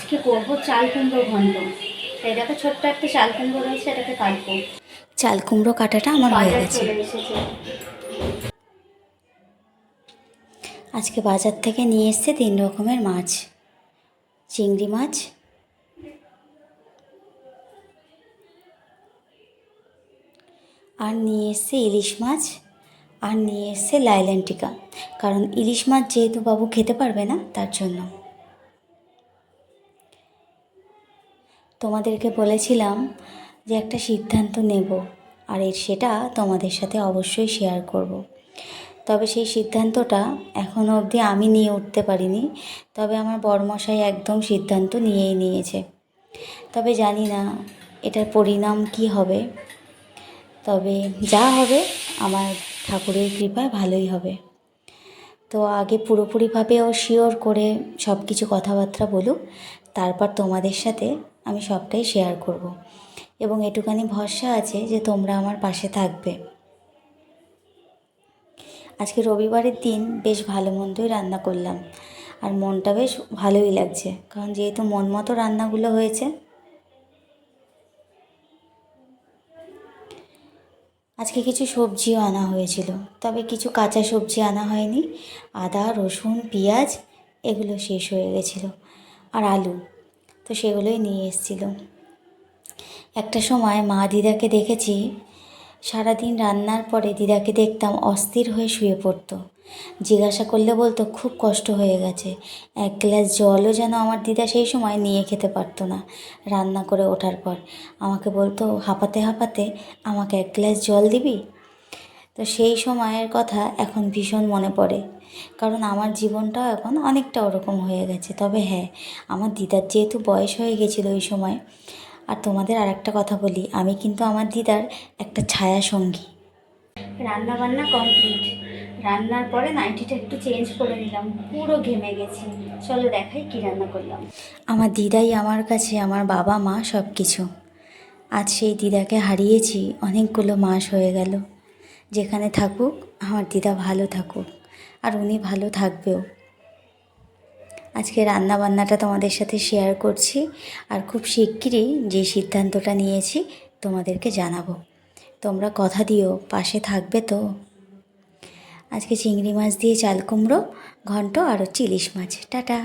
আজকে করবো চাল কুমড়ো ঘন্ট। এই দেখো ছোট্ট একটা চাল কুমড়ো রয়েছে, এটাকে কাটবো। চাল কুমড়ো কাটাটা আমার হয়ে বাজার গেছে। চলে এসেছে। আজকে বাজার থেকে নিয়ে এসছে 3 রকমের মাছ। চিংড়ি মাছ, আর নিয়ে এসছে ইলিশ মাছ, আর নিয়ে এসছে লাইল্যান্টিকা। কারণ ইলিশ মাছ যেহেতু বাবু খেতে পারবে না, তার জন্য। তোমাদেরকে বলেছিলাম যে একটা সিদ্ধান্ত নেব, আর সেটা তোমাদের সাথে অবশ্যই শেয়ার করব। তবে সেই সিদ্ধান্তটা এখনও অবধি আমি নিয়ে উঠতে পারিনি, তবে আমার বড়মশাই একদম সিদ্ধান্ত নিয়েই নিয়েছে। তবে জানি না এটার পরিণাম কি হবে, তবে যা হবে আমার ঠাকুরের কৃপায় ভালোই হবে। তো আগে পুরোপুরিভাবে ও শিওর করে সব কিছু কথাবার্তা বলুক, তারপর তোমাদের সাথে আমি সবটাই শেয়ার করব। এবং এটুখানি ভরসা আছে যে তোমরা আমার পাশে থাকবে। আজকে রবিবারের দিন বেশ ভালো মন্দই রান্না করলাম, আর মনটা বেশ ভালোই লাগছে, কারণ যেহেতু মন মতো রান্নাগুলো হয়েছে। আজকে কিছু সবজিও আনা হয়েছিল, তবে কিছু কাঁচা সবজি আনা হয়নি। আদা, রসুন, পেঁয়াজ এগুলো শেষ হয়ে গেছিলো, আর আলু তো সেগুলোই নিয়ে এসেছিলো। একটা সময় মা দিদাকে দেখেছি, সারাদিন রান্নার পরে দিদাকে দেখতাম অস্থির হয়ে শুয়ে পড়তো। জিজ্ঞাসা করলে বলতো খুব কষ্ট হয়ে গেছে। 1 গ্লাস জলও যেন আমার দিদা সেই সময় নিয়ে খেতে পারতো না। রান্না করে ওঠার পর আমাকে বলতো হাঁপাতে হাঁপাতে, আমাকে 1 গ্লাস জল দিবি? তো সেই সময়ের কথা এখন ভীষণ মনে পড়ে, কারণ আমার জীবনটাও এখন অনেকটা ওরকম হয়ে গেছে। তবে হ্যাঁ, আমার দিদার যেহেতু বয়স হয়ে গেছিলো ওই সময়। আর তোমাদের আর একটা কথা বলি, আমি কিন্তু আমার দিদার একটা ছায়া সঙ্গী। রান্না বান্না কমপ্লিট। রান্নার পরে নাইটিটা একটু চেঞ্জ করে নিলাম, পুরো ঘেমে গেছি। চলো দেখাই কি রান্না করলাম। আমার দিদাই আমার কাছে আমার বাবা মা সব কিছু। আজ সেই দিদাকে হারিয়েছি, অনেকগুলো মাস হয়ে গেল। যেখানে থাকুক আমার দিদা ভালো থাকুক, আর উনি ভালো থাকবেও। আজকে রান্না বান্নাটা তোমাদের সাথে শেয়ার করছি, আর খুব শিগগিরই যে সিদ্ধান্তটা নিয়েছি তোমাদেরকে জানাবো। তোমরা কথা দিও পাশে থাকবে তো। আজকে চিংড়ি মাছ দিয়ে চাল কুমড়ো ঘন্ট, আর হচ্ছে ইলিশ মাছ। টাটা।